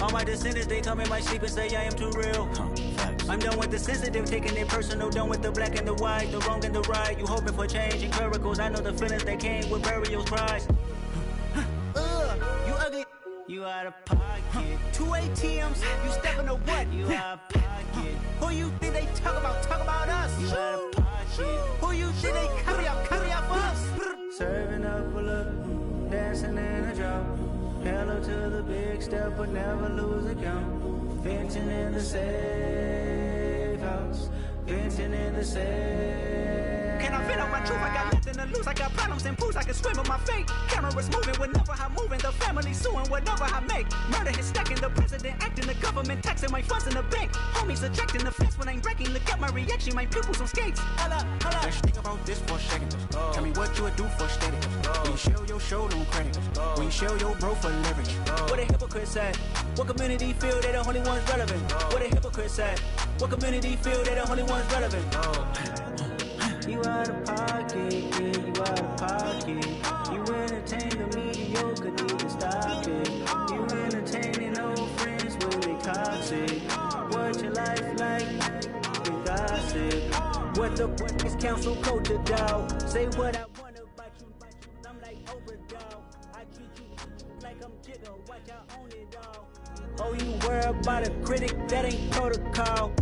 All my descendants, they come in my sleep and say I am too real. I'm done with the sensitive, taking it personal. Done with the black and the white, the wrong and the right. You hoping for change and miracles. I know the feelings that came with burial cries. You ugly. You out of pocket. 2 ATMs, you stepping to what? You out of pocket. Who you think they talk about us? You out of pocket. Who you think they carry out for us? Serving up a look, dancing in a drop. Hello to the big step, but never lose a count. Venting in the safe house. Venting in the safe. Can I vent out my truth? I got nothing to lose. I got problems and pools. I can swim with my fate. Cameras moving whenever I'm moving. The family suing whatever I make. Murder is stacking. The president acting. The government taxing my funds in the bank. Homies subtracting the fence when I'm breaking. Look at my reaction. My pupils on skates. Holla. Let's think about this for a second. Tell me what you would do for status. When you show your show, don't credit. When you show your bro for leverage. What a hypocrite said. What community feel they the only ones relevant? What a hypocrite said. What community feel they the only ones relevant? You out of pocket, yeah, you out of pocket. You entertain the mediocre, need to stop it. You entertaining old friends when they toxic. What your life like? You gossip. What the is council culture, dog? Say what I want about you. I'm like overdog. I treat you like I'm Jigga. Watch I own it all. Oh, you worry about a critic? That ain't protocol.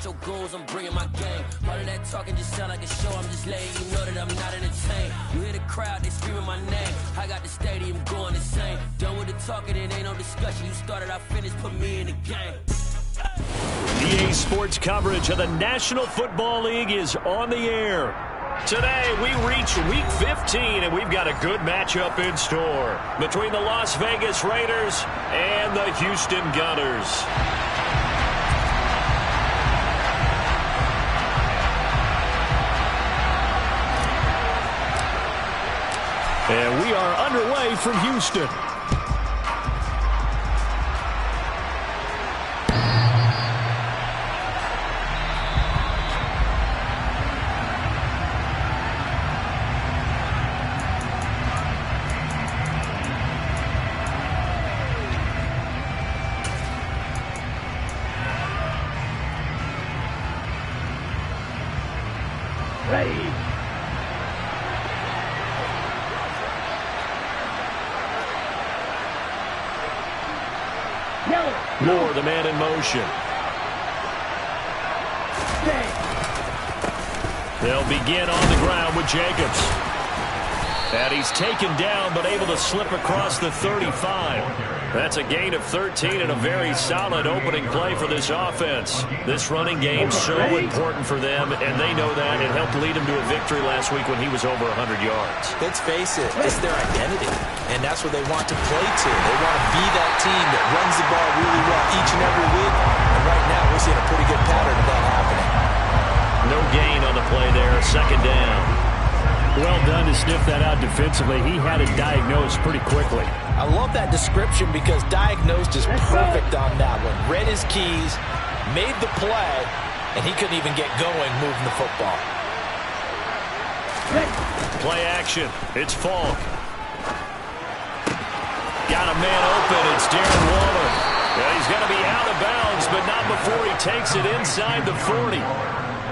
Your goals, I'm bringing my game. All of that talking just sound like a show. I'm just letting you know that I'm not entertained. You hear the crowd, they screaming my name. I got the stadium going insane. Done with the talking, it ain't no discussion. You started, I finished, put me in the game. EA Sports coverage of the National Football League is on the air. Today, we reach Week 15, and we've got a good matchup in store between the Las Vegas Raiders and the Houston Gunners. And we are underway from Houston. Ready. Moore, the man in motion. They'll begin on the ground with Jacobs. And he's taken down, but able to slip across the 35. That's a gain of 13 and a very solid opening play for this offense. This running game so important for them, and they know that. It helped lead him to a victory last week when he was over 100 yards. Let's face it, it's their identity, and that's what they want to play to. They want to be that team that runs the ball really well each and every week, and right now we're seeing a pretty good pattern of that happening. No gain on the play there, second down. Well done to sniff that out defensively. He had it diagnosed pretty quickly. I love that description because diagnosed is perfect on that one. Read his keys, made the play, and he couldn't even get going moving the football. Play action. It's Falk. Got a man open. It's Darren Waller. Well, he's going to be out of bounds, but not before he takes it inside the 40.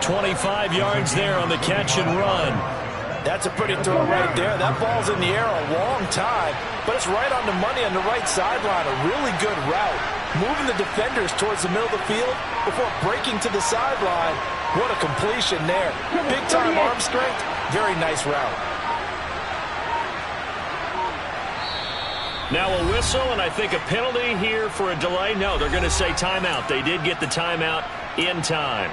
25 yards there on the catch and run. That's a pretty throw right there. That ball's in the air a long time, but it's right on the money on the right sideline. A really good route. Moving the defenders towards the middle of the field before breaking to the sideline. What a completion there. Big-time arm strength. Very nice route. Now a whistle, and I think a penalty here for a delay. No, they're going to say timeout. They did get the timeout in time.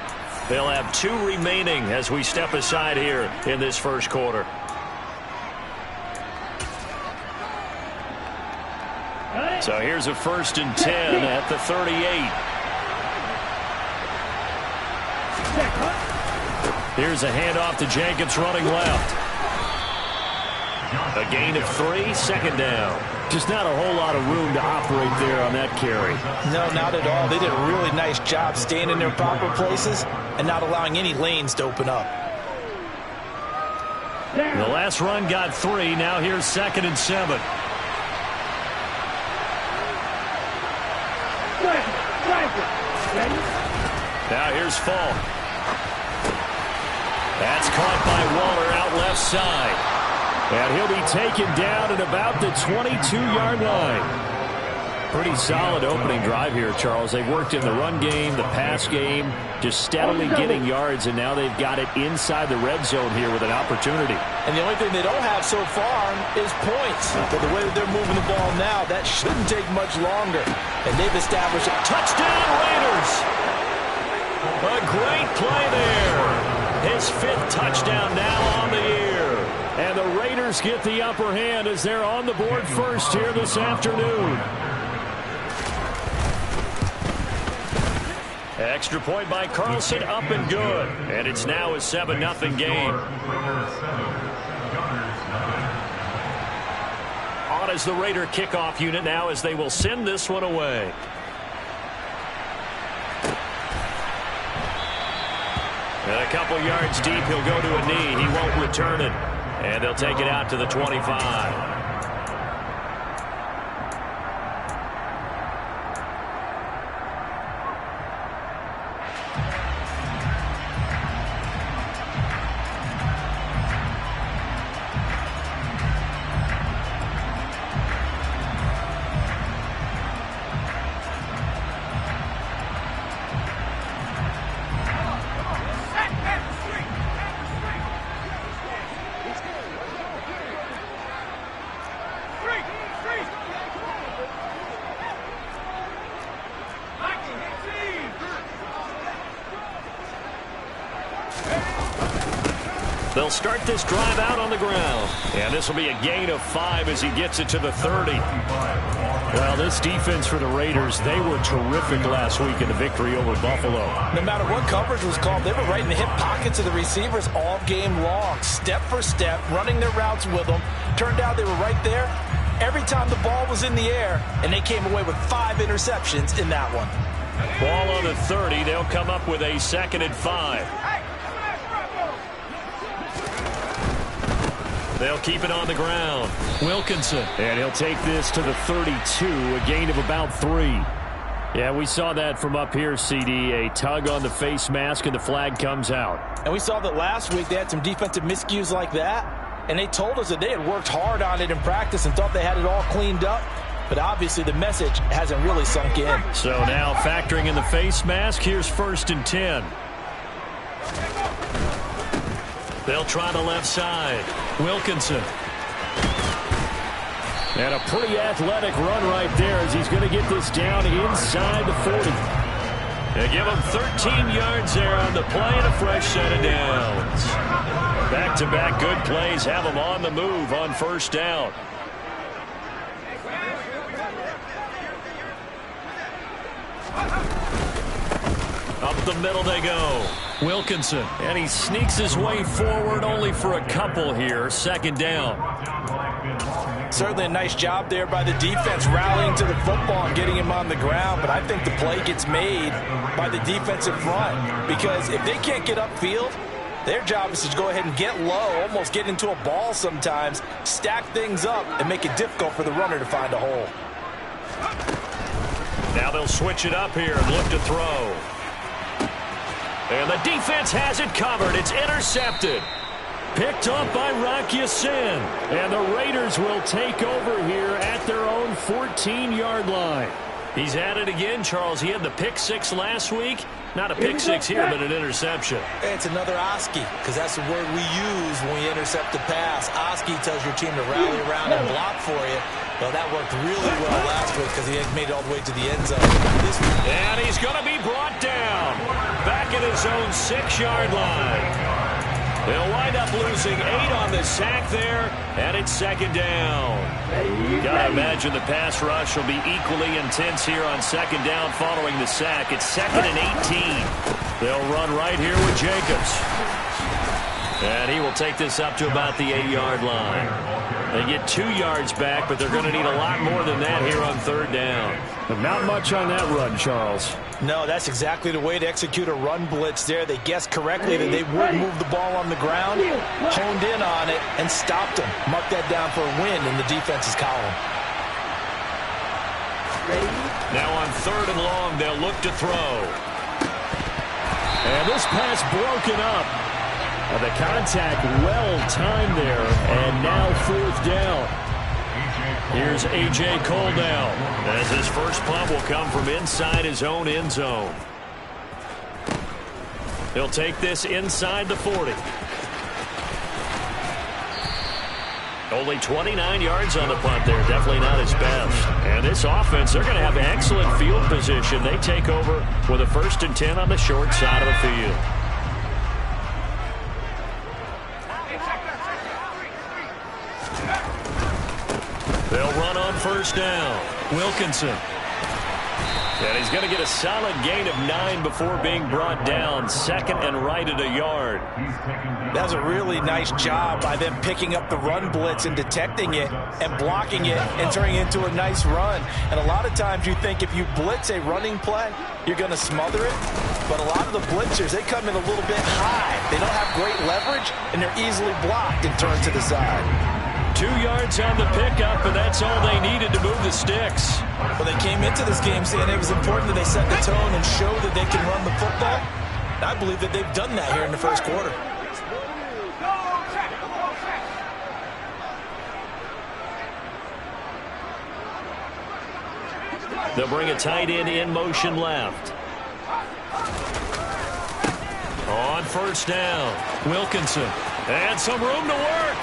They'll have 2 remaining as we step aside here in this first quarter. So here's a 1st and 10 at the 38. Here's a handoff to Jenkins running left. A gain of 3, 2nd down. Just not a whole lot of room to operate there on that carry. No, not at all. They did a really nice job staying in their proper places and not allowing any lanes to open up. The last run got 3. Now here's 2nd and 7. Now here's Falk. That's caught by Waller out left side. And he'll be taken down at about the 22-yard line. Pretty solid opening drive here, Charles. They worked in the run game, the pass game, just steadily getting yards, and now they've got it inside the red zone here with an opportunity. And the only thing they don't have so far is points. But the way that they're moving the ball now, that shouldn't take much longer. And they've established a touchdown, Raiders! A great play there. His 5th touchdown now on the year. And the Raiders get the upper hand as they're on the board first here this afternoon. Extra point by Carlson, up and good. And it's now a 7-0 game. On as the Raider kickoff unit now as they will send this one away. And a couple yards deep, he'll go to a knee. He won't return it. And they'll take it out to the 25. They'll start this drive out on the ground. And this will be a gain of 5 as he gets it to the 30. Well, this defense for the Raiders, they were terrific last week in the victory over Buffalo. No matter what coverage was called, they were right in the hip pockets of the receivers all game long. Step for step, running their routes with them. Turned out they were right there every time the ball was in the air, and they came away with 5 interceptions in that one. Ball on the 30. They'll come up with a 2nd and 5. They'll keep it on the ground. Wilkinson. And he'll take this to the 32, a gain of about 3. Yeah, we saw that from up here, CD. A tug on the face mask, and the flag comes out. And we saw that last week they had some defensive miscues like that, and they told us that they had worked hard on it in practice and thought they had it all cleaned up. But obviously the message hasn't really sunk in. So now factoring in the face mask, here's 1st and 10. They'll try the left side. Wilkinson. And a pretty athletic run right there as he's going to get this down inside the 40. They give him 13 yards there on the play and a fresh set of downs. Back-to-back good plays have him on the move on 1st down. Up the middle they go. Wilkinson. And he sneaks his way forward only for a couple here. 2nd down. Certainly a nice job there by the defense rallying to the football and getting him on the ground. But I think the play gets made by the defensive front. Because if they can't get upfield, their job is to go ahead and get low, almost get into a ball sometimes, stack things up, and make it difficult for the runner to find a hole. Now they'll switch it up here and look to throw. And the defense has it covered. It's intercepted. Picked up by Wk11. And the Raiders will take over here at their own 14-yard line. He's at it again, Charles. He had the pick 6 last week. Not a pick 6 here, but an interception. It's another Oski, because that's the word we use when we intercept the pass. Oski tells your team to rally around and block for you. Well, that worked really well last week because he made it all the way to the end zone. And he's going to be brought down back at his own 6-yard line. They'll wind wind up losing 8 on the sack there, and it's second down. Got to imagine the pass rush will be equally intense here on second down following the sack. It's 2nd and 18. They'll run right here with Jacobs. And he will take this up to about the 8-yard line. They get 2 yards back, but they're going to need a lot more than that here on third down. But not much on that run, Charles. No, that's exactly the way to execute a run blitz there. They guessed correctly that they would move the ball on the ground, honed in on it, and stopped them. Mark that down for a win in the defense's column. Now on 3rd and long, they'll look to throw. And this pass broken up. The contact well timed there, and now 4th down. Here's A.J. Cole now, as his first punt will come from inside his own end zone. He'll take this inside the 40. Only 29 yards on the punt there. Definitely not his best. And this offense, they're going to have excellent field position. They take over with a 1st and 10 on the short side of the field. They'll run on 1st down. Wilkinson. And he's going to get a solid gain of 9 before being brought down. 2nd and right at a yard. That was a really nice job by them picking up the run blitz and detecting it and blocking it and turning it into a nice run. And a lot of times you think if you blitz a running play, you're going to smother it. But a lot of the blitzers, they come in a little bit high. They don't have great leverage, and they're easily blocked and turned to the side. 2 yards on the pickup, and that's all they needed to move the sticks. Well, they came into this game saying it was important that they set the tone and show that they can run the football. I believe that they've done that here in the first quarter. They'll bring a tight end in motion left. On 1st down, Wilkinson. And some room to work.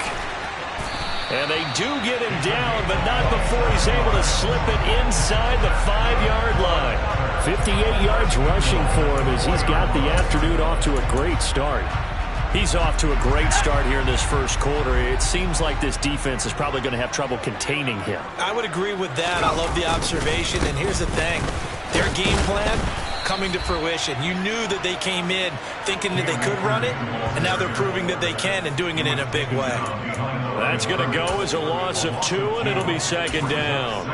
And they do get him down, but not before he's able to slip it inside the 5-yard line. 58 yards rushing for him as he's got the afternoon off to a great start. He's off to a great start here in this first quarter. It seems like this defense is probably going to have trouble containing him. I would agree with that. I love the observation. And here's the thing. Their game plan coming to fruition. You knew that they came in thinking that they could run it, and now they're proving that they can and doing it in a big way. That's going to go as a loss of 2, and it'll be 2nd down.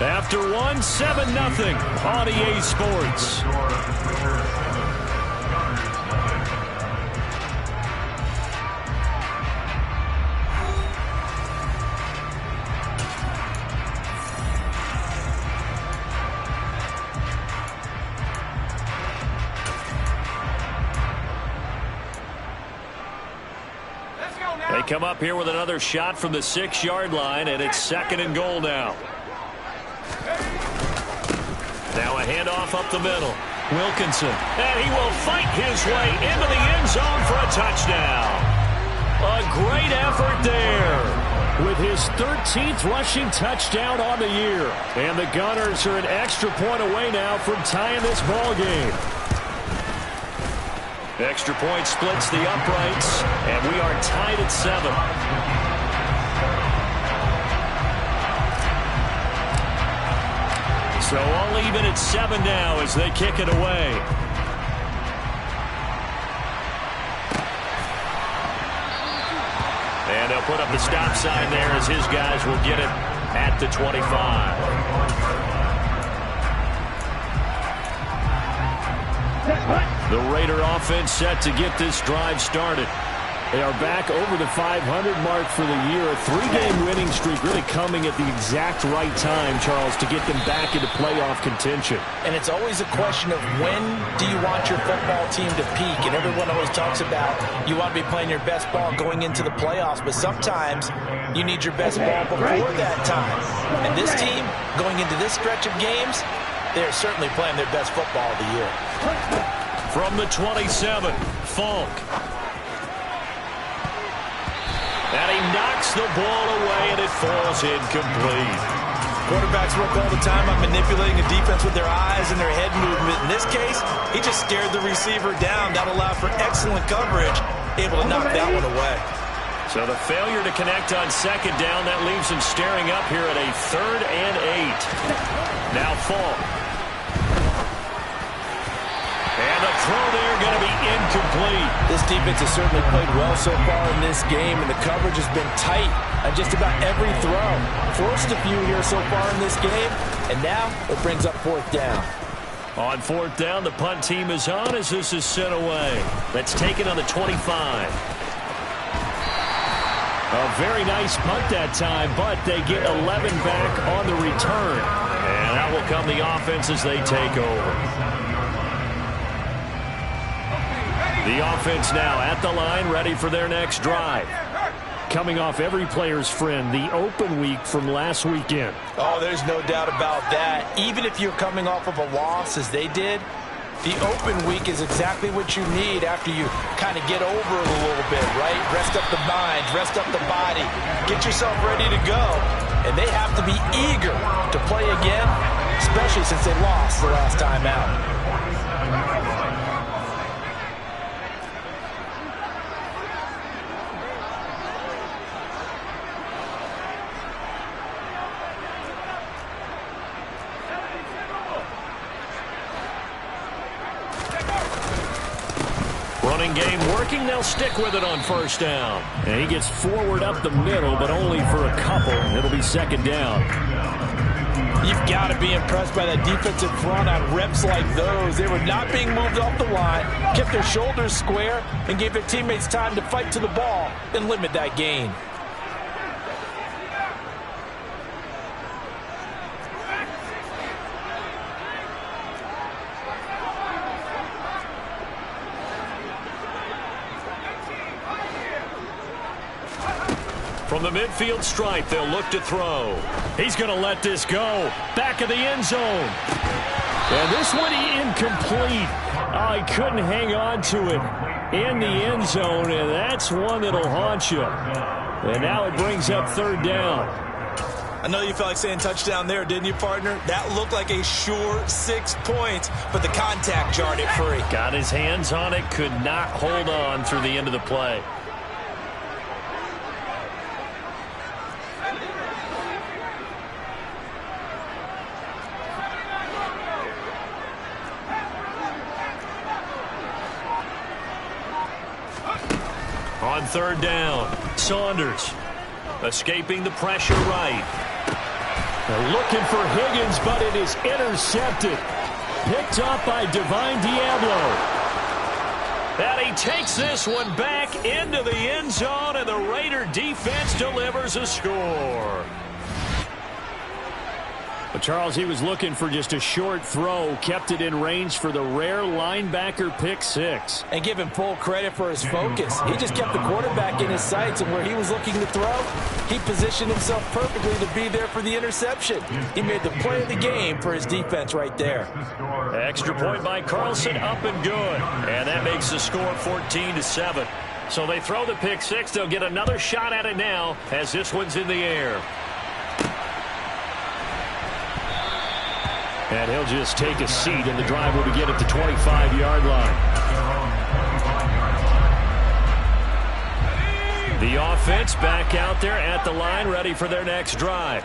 After 1, 7-0 on EA Sports. They come up here with another shot from the 6-yard line, and it's 2nd and goal now. Now a handoff up the middle. Wilkinson. And he will fight his way into the end zone for a touchdown. A great effort there. With his 13th rushing touchdown on the year. And the Gunners are an extra point away now from tying this ball game. Extra point splits the uprights, and we are tied at 7. So all even at 7 now as they kick it away. And they'll put up the stop sign there as his guys will get it at the 25. The Raider offense set to get this drive started. They are back over the 500 mark for the year. A 3-game winning streak really coming at the exact right time, Charles, to get them back into playoff contention. And it's always a question of when do you want your football team to peak? And everyone always talks about you want to be playing your best ball going into the playoffs, but sometimes you need your best ball before that time. And this team, going into this stretch of games, they're certainly playing their best football of the year. From the 27, Falk. And he knocks the ball away, and it falls incomplete. Quarterbacks work all the time on manipulating the defense with their eyes and their head movement. In this case, he just stared the receiver down. That allowed for excellent coverage, able to knock that one away. So the failure to connect on second down, that leaves him staring up here at a 3rd and 8. Now Fall. And the throw there going to be incomplete. This defense has certainly played well so far in this game, and the coverage has been tight on just about every throw. Forced a few here so far in this game, and now it brings up 4th down. On 4th down, the punt team is on as this is sent away. That's taken on the 25. A very nice punt that time, but they get 11 back on the return. And out will come the offense as they take over. The offense now at the line, ready for their next drive. Coming off every player's friend, the open week from last weekend. Oh, there's no doubt about that. Even if you're coming off of a loss as they did, the open week is exactly what you need after you kind of get over it a little bit, right? Rest up the mind, rest up the body, get yourself ready to go. And they have to be eager to play again, especially since they lost the last time out. Running game working, they'll stick with it on 1st down. And he gets forward up the middle, but only for a couple. It'll be 2nd down. You've got to be impressed by that defensive front on reps like those. They were not being moved off the line, kept their shoulders square, and gave their teammates time to fight to the ball and limit that gain. From the midfield stripe, they'll look to throw. He's going to let this go. Back of the end zone. And this one incomplete. Oh, he couldn't hang on to it in the end zone, and that's one that'll haunt you. And now it brings up 3rd down. I know you felt like saying touchdown there, didn't you, partner? That looked like a sure 6 points, but the contact jarred it free. Got his hands on it, could not hold on through the end of the play. On 3rd down, Saunders escaping the pressure right. They're looking for Higgins, but it is intercepted. Picked up by Divine Diablo. And he takes this one back into the end zone, and the Raider defense delivers a score. But Charles, he was looking for just a short throw, kept it in range for the rare linebacker pick 6. And give him full credit for his focus. He just kept the quarterback in his sights, and where he was looking to throw, he positioned himself perfectly to be there for the interception. He made the play of the game for his defense right there. Extra point by Carlson, up and good. And that makes the score 14-7. So they throw the pick 6. They'll get another shot at it now as this one's in the air. And he'll just take a seat, and the drive will begin at the 25-yard line. The offense back out there at the line, ready for their next drive.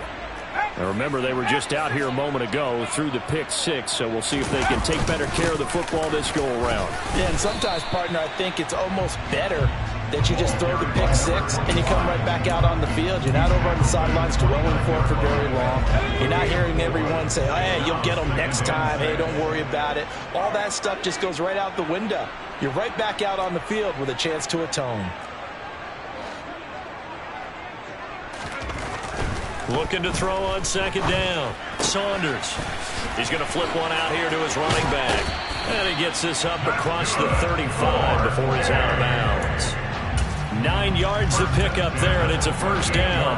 Now remember, they were just out here a moment ago through the pick 6, so we'll see if they can take better care of the football this go-around. Yeah, and sometimes, partner, I think it's almost better that you just throw the pick 6 and you come right back out on the field. You're not over on the sidelines dwelling for very long. You're not hearing everyone say, oh, hey, you'll get them next time. Hey, don't worry about it. All that stuff just goes right out the window. You're right back out on the field with a chance to atone. Looking to throw on 2nd down. Saunders. He's going to flip one out here to his running back. And he gets this up across the 35 before he's out of bounds. 9 yards to pick up there, and it's a 1st down.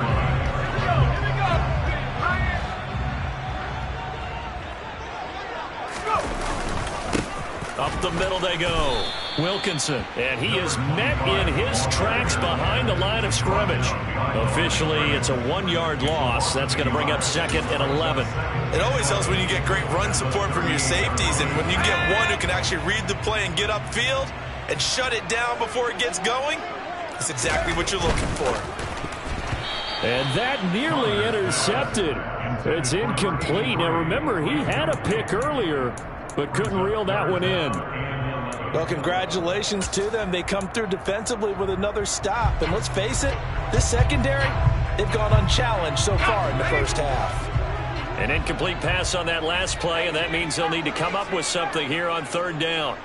Up the middle they go. Wilkinson, and he is met in his tracks behind the line of scrimmage. Officially, it's a 1-yard loss. That's going to bring up 2nd and 11. It always helps when you get great run support from your safeties, and when you get one who can actually read the play and get upfield and shut it down before it gets going, that's exactly what you're looking for. And that nearly intercepted. It's incomplete. Now, remember, he had a pick earlier, but couldn't reel that one in. Well, congratulations to them. They come through defensively with another stop. And let's face it, this secondary, they've gone unchallenged so far in the first half. An incomplete pass on that last play, and that means they'll need to come up with something here on 3rd down.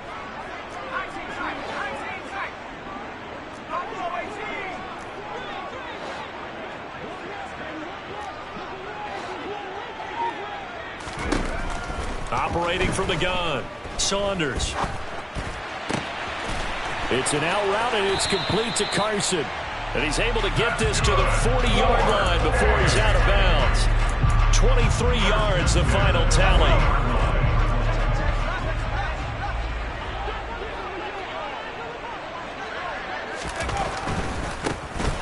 Operating from the gun, Saunders. It's an out route, and it's complete to Carson. And he's able to get this to the 40-yard line before he's out of bounds. 23 yards, the final tally.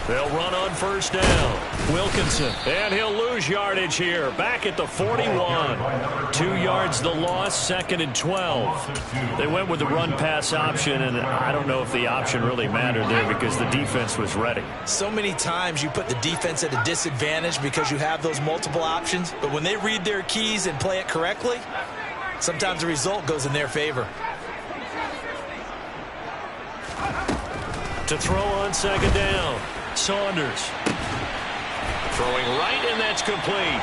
They'll run on 1st down. Wilkinson, and he'll lose yardage here. Back at the 41. 2 yards the loss, 2nd and 12. They went with the run-pass option, and I don't know if the option really mattered there because the defense was ready. So many times you put the defense at a disadvantage because you have those multiple options, but when they read their keys and play it correctly, sometimes the result goes in their favor. To throw on 2nd down. Saunders throwing right, and that's complete.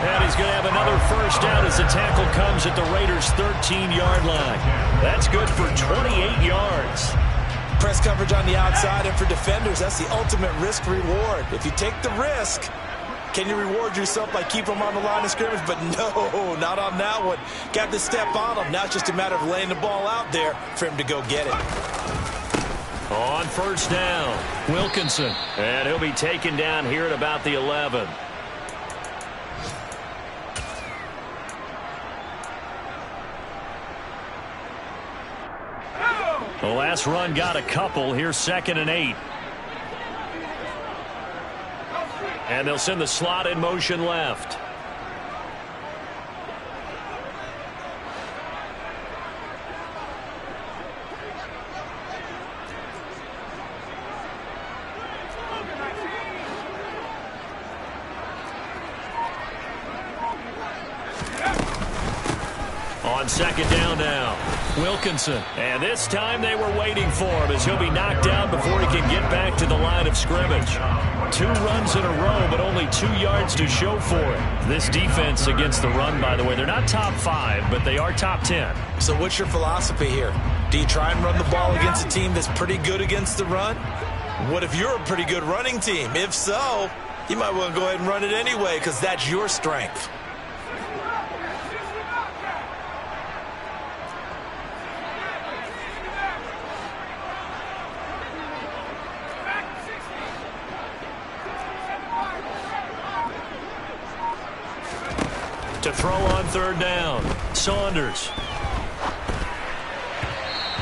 And he's going to have another 1st down as the tackle comes at the Raiders' 13-yard line. That's good for 28 yards. Press coverage on the outside, and for defenders, that's the ultimate risk-reward. If you take the risk, can you reward yourself by keeping them on the line of scrimmage? But no, not on that one. Got to step on them. Now it's just a matter of laying the ball out there for him to go get it. On 1st down, Wilkinson. And he'll be taken down here at about the 11. The last run got a couple. Here's 2nd and 8. And they'll send the slot in motion left. On 2nd down now, Wilkinson. And this time they were waiting for him as he'll be knocked down before he can get back to the line of scrimmage. 2 runs in a row, but only 2 yards to show for it. This defense against the run, by the way, they're not top 5, but they are top 10. So what's your philosophy here? Do you try and run the ball against a team that's pretty good against the run? What if you're a pretty good running team? If so, you might want to go ahead and run it anyway because that's your strength. To throw on 3rd down, Saunders.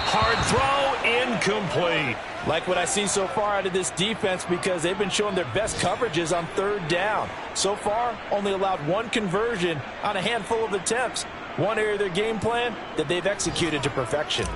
Hard throw, incomplete. Like what I see so far out of this defense because they've been showing their best coverages on 3rd down. So far, only allowed 1 conversion on a handful of attempts. One area of their game plan that they've executed to perfection.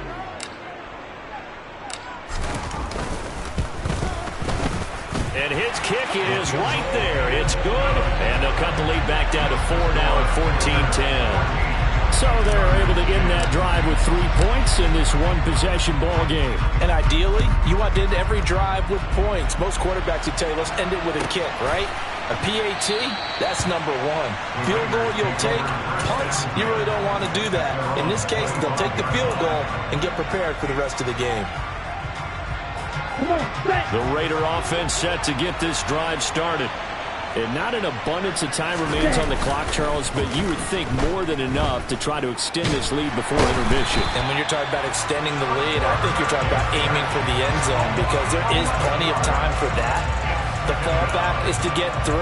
And his kick is right there. It's good. And they'll cut the lead back down to 4 now at 14-10. So they're able to end that drive with 3 points in this one-possession ball game. And ideally, you want to end every drive with points. Most quarterbacks would tell you, let's end it with a kick, right? A PAT, that's number 1. Field goal you'll take. Punts, you really don't want to do that. In this case, they'll take the field goal and get prepared for the rest of the game. The Raider offense set to get this drive started. And not an abundance of time remains on the clock, Charles, but you would think more than enough to try to extend this lead before intermission. And when you're talking about extending the lead, I think you're talking about aiming for the end zone because there is plenty of time for that. The fallback is to get 3.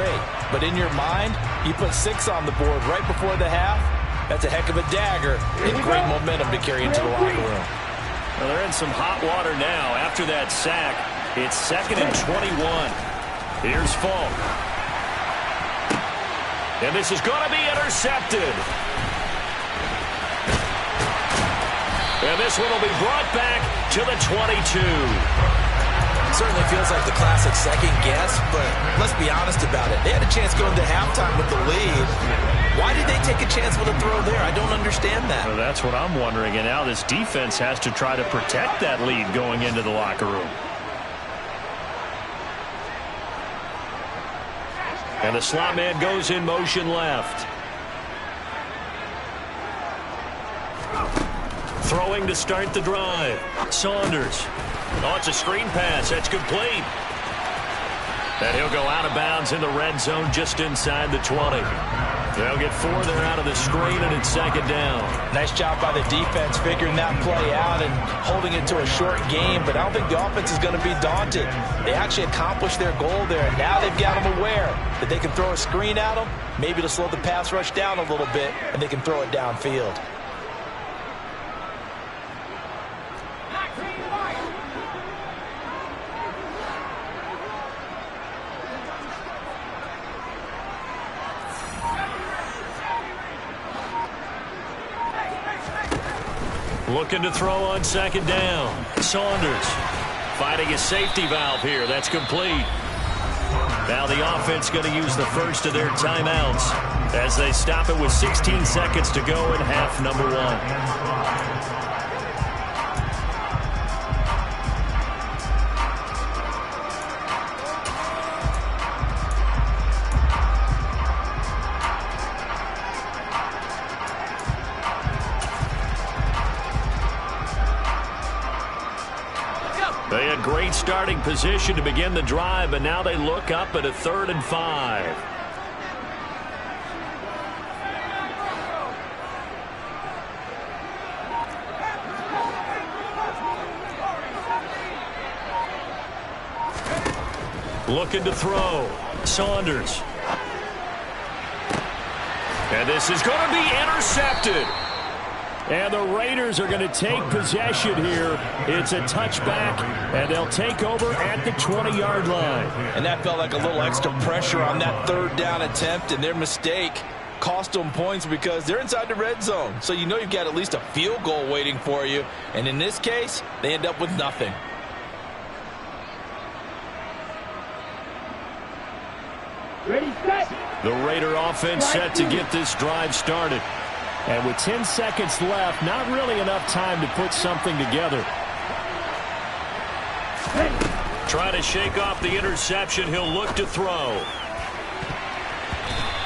But in your mind, you put 6 on the board right before the half. That's a heck of a dagger and great momentum to carry into the locker room. Well, they're in some hot water now. After that sack, it's 2nd and 21. Here's Falk. And this is going to be intercepted. And this one will be brought back to the 22. Certainly feels like the classic second guess, but let's be honest about it. They had a chance going to halftime with the lead. Why did they take a chance with a throw there? I don't understand that. Well, that's what I'm wondering. And now this defense has to try to protect that lead going into the locker room. And the slot man goes in motion left. Throwing to start the drive. Saunders. Oh, it's a screen pass. That's complete. And he'll go out of bounds in the red zone just inside the 20. They'll get 4 there out of the screen, and it's 2nd down. Nice job by the defense figuring that play out and holding it to a short game, but I don't think the offense is going to be daunted. They actually accomplished their goal there, and now they've got them aware that they can throw a screen at them, maybe to slow the pass rush down a little bit, and they can throw it downfield. Looking to throw on 2nd down. Saunders fighting a safety valve here. That's complete. Now the offense going to use the first of their timeouts as they stop it with 16 seconds to go in half number 1. They had great starting position to begin the drive, but now they look up at a 3rd and 5. Looking to throw. Saunders. And this is going to be intercepted. And the Raiders are going to take possession here. It's a touchback, and they'll take over at the 20-yard line. And that felt like a little extra pressure on that 3rd down attempt, and their mistake cost them points because they're inside the red zone. So you know you've got at least a field goal waiting for you. And in this case, they end up with nothing. Ready, set. The Raider offense set to get this drive started. And with 10 seconds left, not really enough time to put something together. Trying to shake off the interception. He'll look to throw.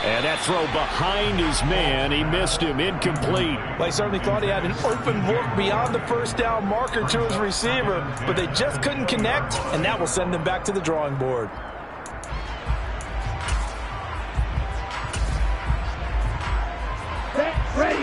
And that throw behind his man. He missed him. Incomplete. Well, he certainly thought he had an open look beyond the 1st down marker to his receiver, but they just couldn't connect, and that will send them back to the drawing board. Ready.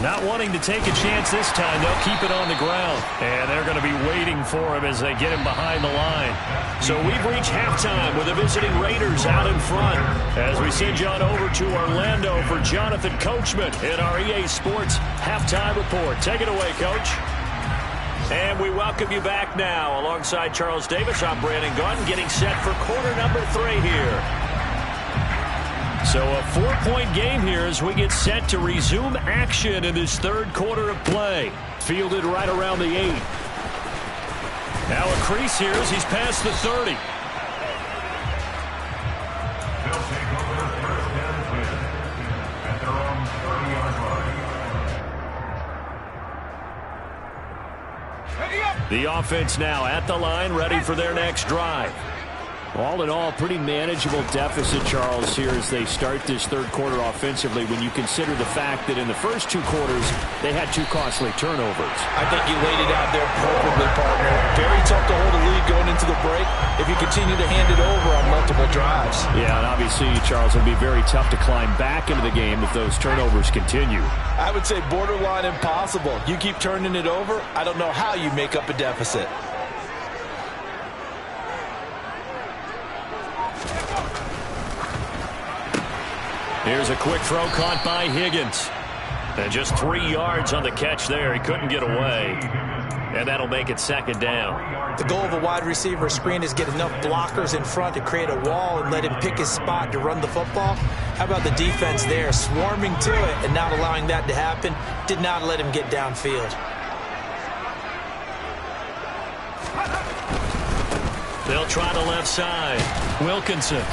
Not wanting to take a chance this time, they'll keep it on the ground. And they're going to be waiting for him as they get him behind the line. So we've reached halftime with the visiting Raiders out in front. As we send you on over to Orlando for Jonathan Coachman in our EA Sports Halftime Report. Take it away, Coach. And we welcome you back now. Alongside Charles Davis, I'm Brandon Gunn, getting set for quarter number 3 here. So a 4-point game here as we get set to resume action in this 3rd quarter of play. Fielded right around the 8. Now a crease here as he's past the 30. The offense now at the line, ready for their next drive. All in all, pretty manageable deficit, Charles, here as they start this 3rd quarter offensively when you consider the fact that in the first 2 quarters, they had 2 costly turnovers. I think you laid it out there perfectly, partner. Very tough to hold a lead going into the break if you continue to hand it over on multiple drives. Yeah, and obviously, Charles, it'll be very tough to climb back into the game if those turnovers continue. I would say borderline impossible. You keep turning it over, I don't know how you make up a deficit. Here's a quick throw caught by Higgins. And just 3 yards on the catch there. He couldn't get away. And that'll make it second down. The goal of a wide receiver screen is get enough blockers in front to create a wall and let him pick his spot to run the football. How about the defense there, swarming to it and not allowing that to happen? Did not let him get downfield. They'll try the left side. Wilkinson.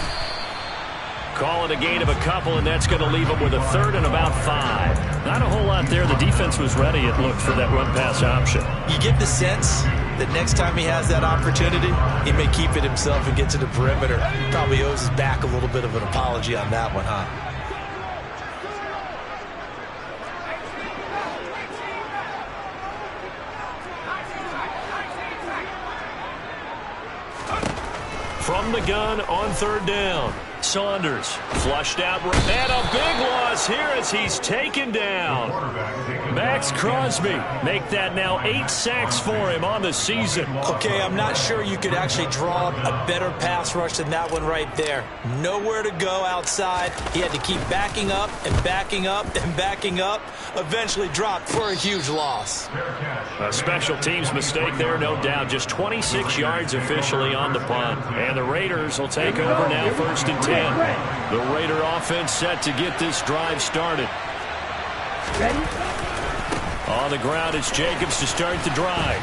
Call it a gain of a couple, and that's going to leave them with a third and about 5. Not a whole lot there. The defense was ready, it looked, for that run-pass option. You get the sense that next time he has that opportunity, he may keep it himself and get to the perimeter. Probably owes his back a little bit of an apology on that one, huh? From the gun on third down. Saunders flushed out, and a big loss here as he's taken down. Max Crosby make that now 8 sacks for him on the season. Okay, I'm not sure you could actually draw a better pass rush than that one right there. Nowhere to go outside. He had to keep backing up and backing up and backing up. Eventually dropped for a huge loss. A special teams mistake there, no doubt. Just 26 yards officially on the punt. And the Raiders will take over now, 1st and 10. The Raider offense set to get this drive started. Ready? On the ground, it's Jacobs to start the drive.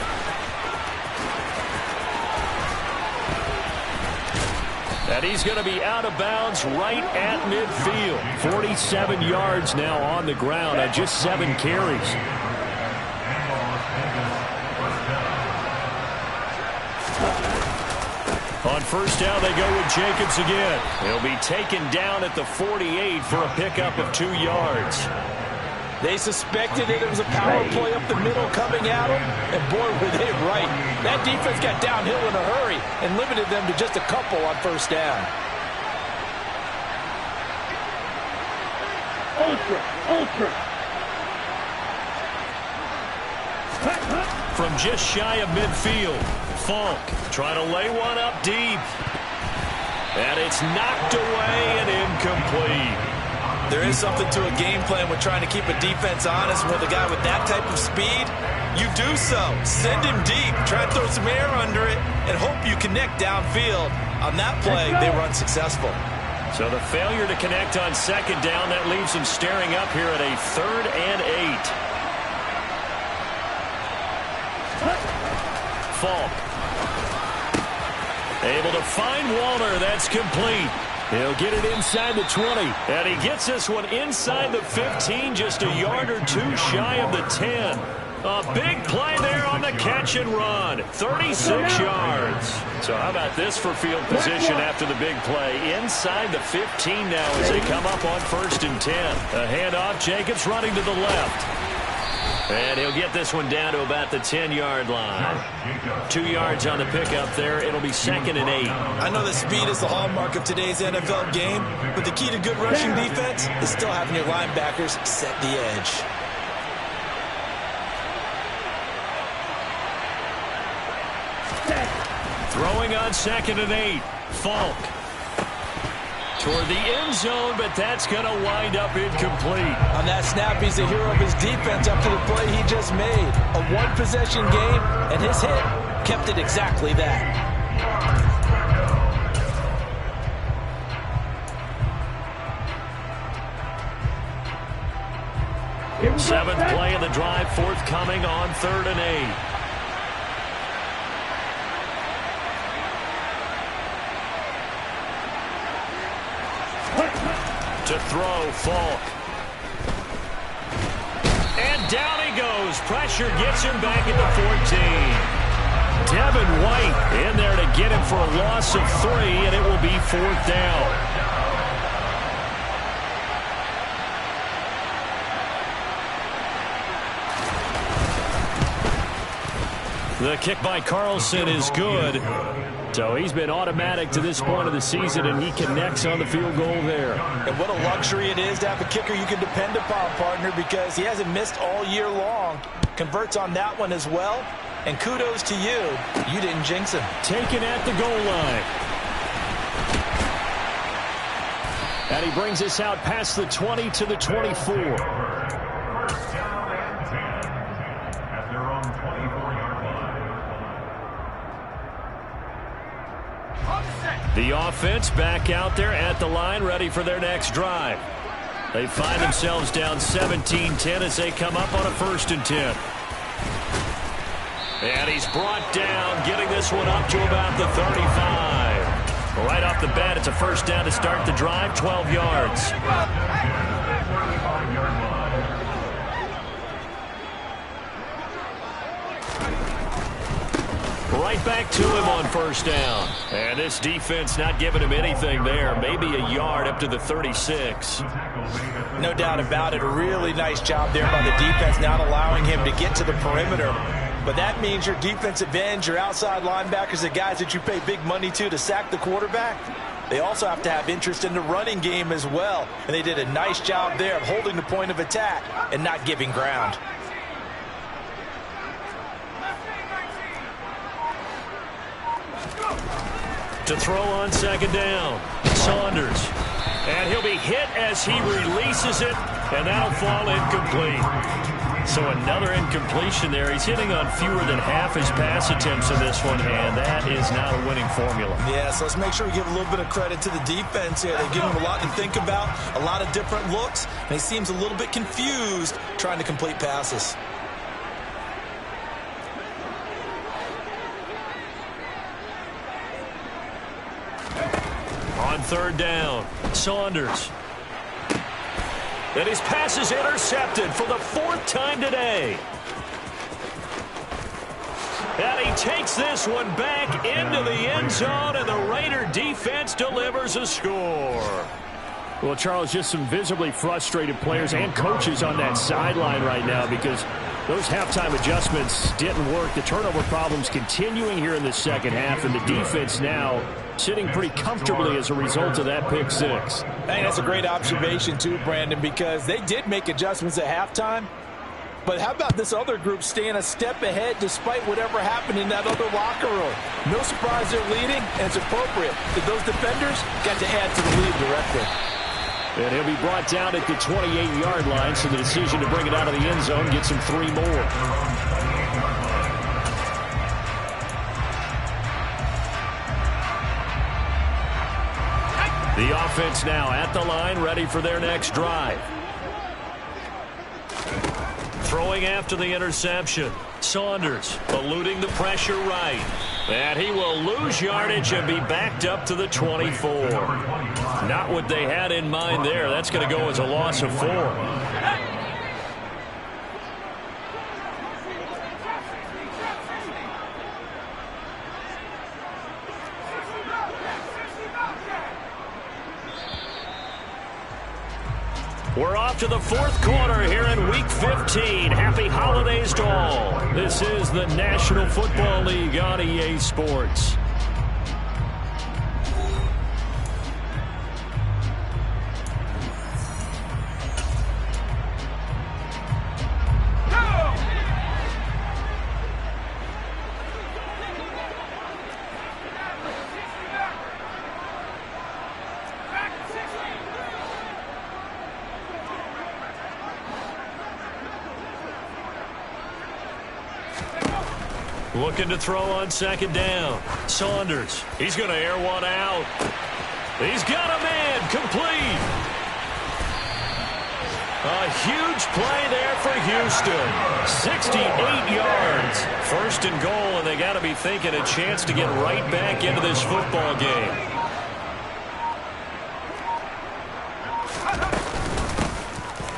And he's going to be out of bounds right at midfield. 47 yards now on the ground on just 7 carries. On first down, they go with Jacobs again. He'll be taken down at the 48 for a pickup of 2 yards. They suspected it was a power play up the middle coming at them, and boy, were they right. That defense got downhill in a hurry and limited them to just a couple on first down. Ultra. From just shy of midfield, Falk trying to lay one up deep. And it's knocked away and incomplete. There is something to a game plan with trying to keep a defense honest. With a guy with that type of speed, you do so. Send him deep, try to throw some air under it, and hope you connect downfield. On that play, they were unsuccessful. So the failure to connect on second down, that leaves them staring up here at a 3rd and 8. Falk. Able to find Walter. That's complete. He'll get it inside the 20. And he gets this one inside the 15, just a yard or 2 shy of the 10. A big play there on the catch and run. 36 yards. So how about this for field position after the big play? Inside the 15 now as they come up on 1st and 10. A handoff, Jacobs running to the left. And he'll get this one down to about the 10-yard line. 2 yards on the pickup there. It'll be 2nd and 8. I know that speed is the hallmark of today's NFL game, but the key to good rushing defense is still having your linebackers set the edge. Throwing on 2nd and 8. Falk. Toward the end zone, but that's going to wind up incomplete. On that snap, he's the hero of his defense up to the play he just made. A one-possession game, and his hit kept it exactly that. 7th play of the drive, forthcoming on 3rd and 8. To throw, Falk. And down he goes. Pressure gets him back at the 14. Devin White in there to get him for a loss of 3, and it will be 4th down. The kick by Carlson is good. So he's been automatic to this point of the season, and he connects on the field goal there. And what a luxury it is to have a kicker you can depend upon, partner, because he hasn't missed all year long. Converts on that one as well. And kudos to you. You didn't jinx him. Taken at the goal line. And he brings us out past the 20 to the 24. The offense back out there at the line, ready for their next drive. They find themselves down 17-10 as they come up on a 1st and 10. And he's brought down, getting this one up to about the 35. Right off the bat, it's a 1st down to start the drive, 12 yards. Right back to him on 1st down. And this defense not giving him anything there. Maybe a yard up to the 36. No doubt about it. A really nice job there by the defense, not allowing him to get to the perimeter. But that means your defensive ends, your outside linebackers, the guys that you pay big money to sack the quarterback, they also have to have interest in the running game as well. And they did a nice job there of holding the point of attack and not giving ground. To throw on 2nd down, Saunders. And he'll be hit as he releases it, and that'll fall incomplete. So another incompletion there. He's hitting on fewer than half his pass attempts in this one, and that is not a winning formula. Yeah, so let's make sure we give a little bit of credit to the defense here. They give him a lot to think about, a lot of different looks, and he seems a little bit confused trying to complete passes. On 3rd down, Saunders. And his pass is intercepted for the 4th time today. And he takes this one back into the end zone, and the Raider defense delivers a score. Well, Charles, just some visibly frustrated players and coaches on that sideline right now because those halftime adjustments didn't work. The turnover problems continuing here in the 2nd half, and the defense now sitting pretty comfortably as a result of that pick 6. I think that's a great observation too, Brandon, because they did make adjustments at halftime. But how about this other group staying a step ahead despite whatever happened in that other locker room? No surprise they're leading, and it's appropriate that those defenders got to add to the lead directly. And he'll be brought down at the 28-yard line, so the decision to bring it out of the end zone gets him 3 more. The offense now at the line, ready for their next drive. Throwing after the interception. Saunders eluding the pressure right. And he will lose yardage and be backed up to the 24. Not what they had in mind there. That's going to go as a loss of 4. We're off to the 4th quarter here in Week 15. Happy holidays to all. This is the National Football League on EA Sports. Looking to throw on 2nd down. Saunders. He's going to air one out. He's got a man complete. A huge play there for Houston. 68 yards. 1st and goal, and they got to be thinking a chance to get right back into this football game.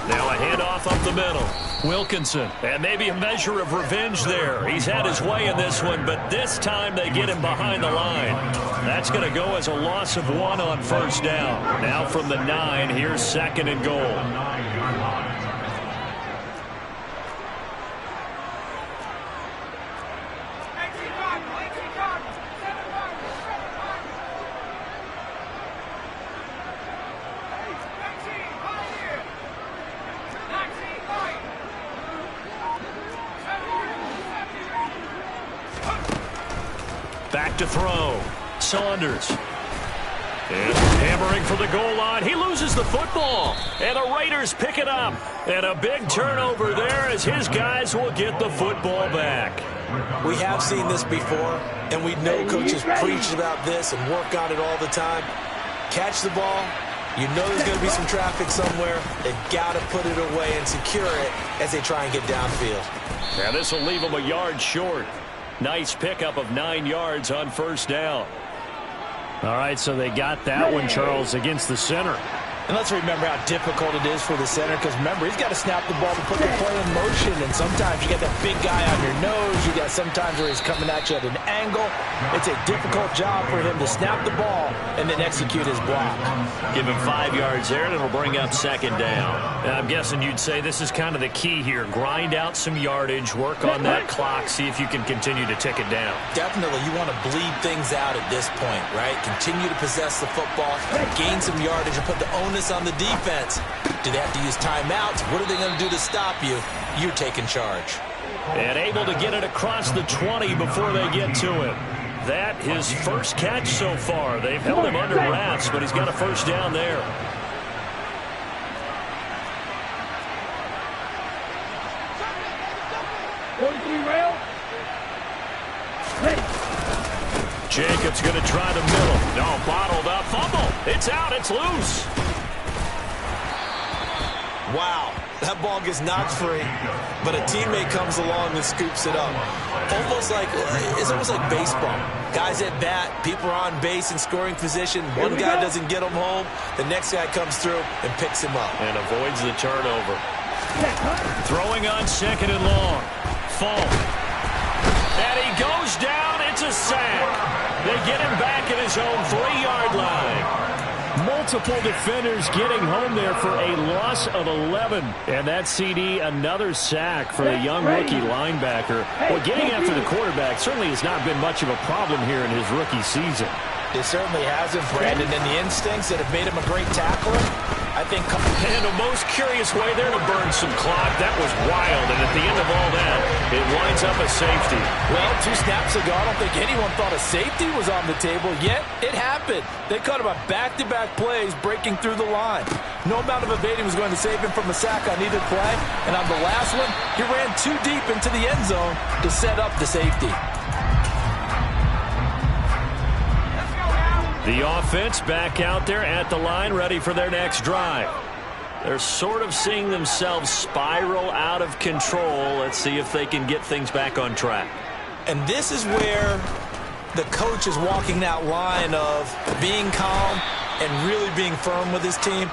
Now a handoff up the middle. Wilkinson, and maybe a measure of revenge there. He's had his way in this one, but this time they get him behind the line. That's going to go as a loss of 1 on 1st down. Now from the 9, here's 2nd and goal. Back to throw. Saunders. And hammering for the goal line. He loses the football. And the Raiders pick it up. And a big turnover there as his guys will get the football back. We have seen this before, and we know coaches preach about this and work on it all the time. Catch the ball. You know there's going to be some traffic somewhere. They've got to put it away and secure it as they try and get downfield. Now this will leave them a yard short. Nice pickup of 9 yards on first down. All right, so they got that one, Charles, against the center. And let's remember how difficult it is for the center, because remember, he's got to snap the ball to put the play in motion, and sometimes you get that big guy on your nose. You got sometimes where he's coming at you at an angle. It's a difficult job for him to snap the ball and then execute his block. Give him 5 yards there, and it'll bring up second down. And I'm guessing you'd say this is kind of the key here. Grind out some yardage, work on that clock, see if you can continue to tick it down. Definitely, you want to bleed things out at this point, right? Continue to possess the football, gain some yardage, and put the onus on the defense. Do they have to use timeouts? What are they going to do to stop you? You're taking charge. And able to get it across the 20 before they get to it. That his first catch so far. They've held him under wraps, but he's got a first down there. Jacobs going to try the middle. No, bottled up. Fumble. It's out. It's loose. Wow, that ball gets knocked free, but a teammate comes along and scoops it up. It's almost like baseball. Guys at bat, people are on base in scoring position. One guy doesn't get him home. The next guy comes through and picks him up. And avoids the turnover. Throwing on second and long. Fall. And he goes down. It's a sack. They get him back at his own 3-yard line. Multiple defenders getting home there for a loss of 11. And that CD, another sack for the young rookie linebacker. Well, getting after the quarterback certainly has not been much of a problem here in his rookie season. It certainly hasn't, Brandon. And the instincts that have made him a great tackler, I think. And the most curious way there to burn some clock. That was wild. And at the end of all that, it winds up a safety. Well, 2 snaps ago, I don't think anyone thought a safety was on the table, yet it happened. They caught him on back-to-back plays breaking through the line. No amount of evading was going to save him from a sack on either play. And on the last one, he ran too deep into the end zone to set up the safety. The offense back out there at the line, ready for their next drive. They're sort of seeing themselves spiral out of control. Let's see if they can get things back on track. And this is where the coach is walking that line of being calm and really being firm with his team.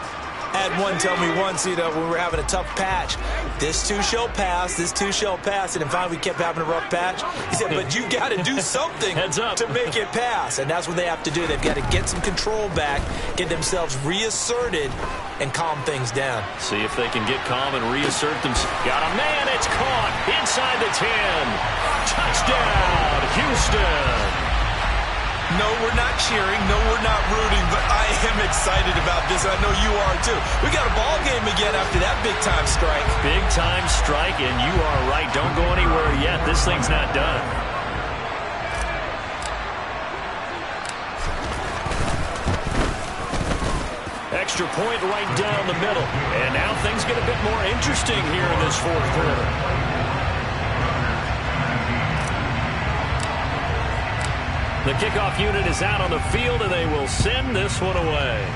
I had one tell me once, when we were having a tough patch, this too shall pass, this too shall pass. And finally we kept having a rough patch. He said, but you got to do something to make it pass. And that's what they have to do. They've got to get some control back, get themselves reasserted, and calm things down. See if they can get calm and reassert themselves. Got a man, it's caught inside the 10. Touchdown, Houston. No, we're not cheering. No, we're not rooting, but I am excited about this. I know you are too. We got a ball game again after that big-time strike. Big-time strike, and you are right. Don't go anywhere yet. This thing's not done. Extra point right down the middle. And now things get a bit more interesting here in this fourth quarter. The kickoff unit is out on the field, and they will send this one away.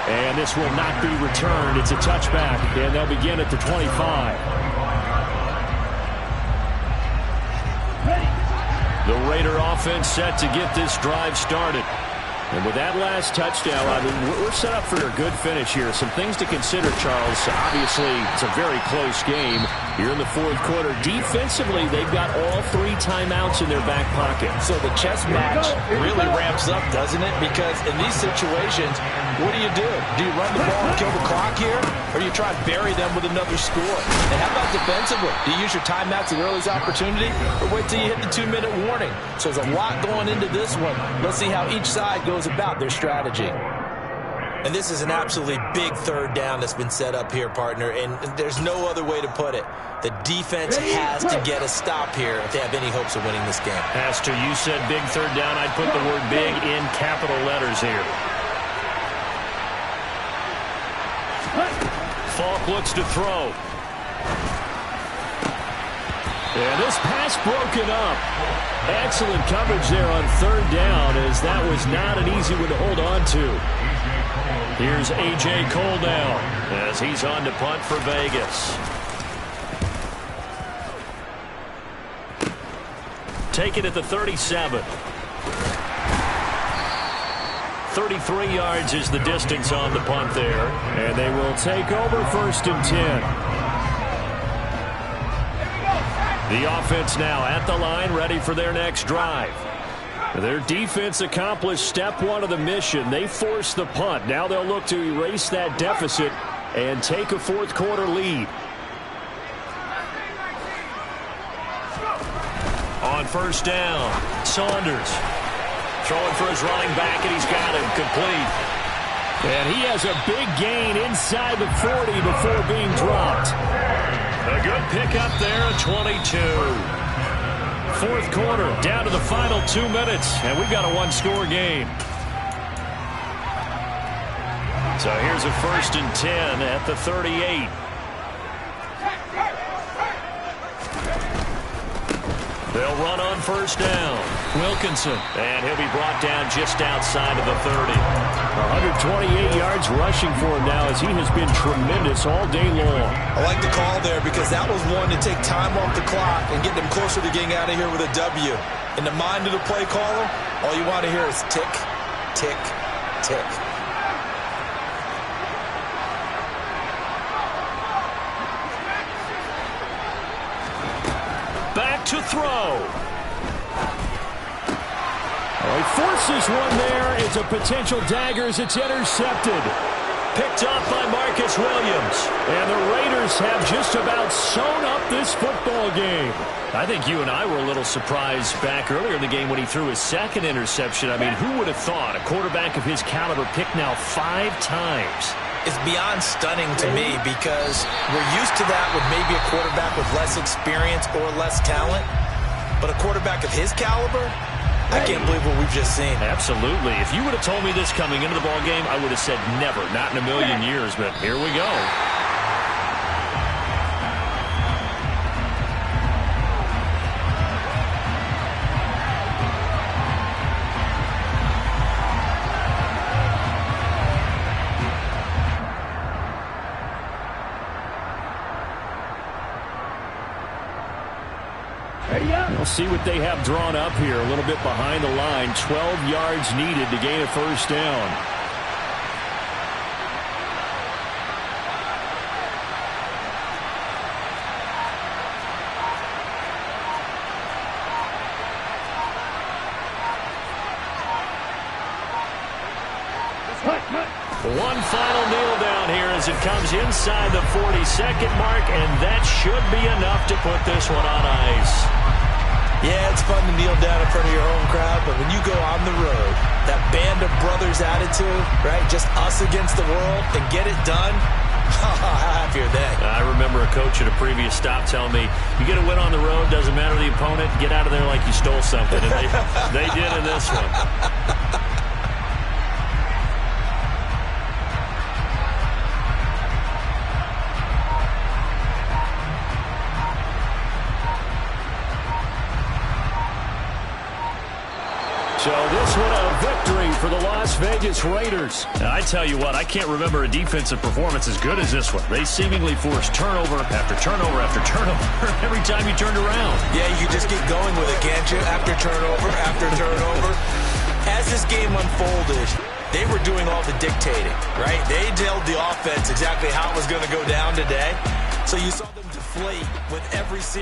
And this will not be returned. It's a touchback, and they'll begin at the 25. The Raider offense set to get this drive started. And with that last touchdown, I mean, we're set up for a good finish here. Some things to consider, Charles. Obviously, it's a very close game here in the fourth quarter. Defensively, they've got all 3 timeouts in their back pocket. So the chess match really ramps up, doesn't it? Because in these situations, what do? Do you run the ball and kill the clock here? Or do you try to bury them with another score? And how about defensively? Do you use your timeouts at the earliest opportunity? Or wait till you hit the 2-minute warning? So there's a lot going into this one. Let's see how each side goes about their strategy. And this is an absolutely big third down that's been set up here, partner, and there's no other way to put it. The defense has to get a stop here if they have any hopes of winning this game. Pastor, you said big third down. I'd put the word big in capital letters here. Falk looks to throw. And this pass broken up. Excellent coverage there on third down, as that was not an easy one to hold on to. Here's A.J. Cole now as he's on to punt for Vegas. Take it at the 37. 33 yards is the distance on the punt there. And they will take over 1st and 10. The offense now at the line, ready for their next drive. Their defense accomplished step one of the mission. They forced the punt. Now they'll look to erase that deficit and take a fourth quarter lead. On 1st down, Saunders throwing for his running back, and he's got him complete. And he has a big gain inside the 40 before being dropped. A good pickup there at 22. Fourth quarter, down to the final 2 minutes, and we've got a one-score game. So here's a 1st and 10 at the 38. They'll run on 1st down. Wilkinson, and he'll be brought down just outside of the 30. 128 yards rushing for him now, as he has been tremendous all day long. I like the call there because that was one to take time off the clock and get them closer to getting out of here with a W. In the mind of the play caller, all you want to hear is tick, tick, tick. Back to throw. Oh, he forces one there. It's a potential dagger as it's intercepted. Picked up by Marcus Williams. And the Raiders have just about sewn up this football game. I think you and I were a little surprised back earlier in the game when he threw his second interception. I mean, who would have thought a quarterback of his caliber picked now 5 times? It's beyond stunning to me because we're used to that with maybe a quarterback with less experience or less talent. But a quarterback of his caliber, I can't believe what we've just seen. Absolutely. If you would have told me this coming into the ball game, I would have said never, not in a million years. But here we go. We'll see what they have drawn up here. A little bit behind the line. 12 yards needed to gain a 1st down. One final kneel down here as it comes inside the 42nd mark, and that should be enough to put this one on ice. Yeah, it's fun to kneel down in front of your home crowd, but when you go on the road, that band of brothers attitude, right, just us against the world, and get it done, how happy are they? I remember a coach at a previous stop telling me, you get a win on the road, doesn't matter the opponent, get out of there like you stole something. And they did in this one. So this one a victory for the Las Vegas Raiders. Now, I tell you what, I can't remember a defensive performance as good as this one. They seemingly forced turnover after turnover after turnover every time you turned around. Yeah, you just keep going with it, can't you? After turnover, after turnover. As this game unfolded, they were doing all the dictating, right? They told the offense exactly how it was going to go down today. So you saw them deflate with every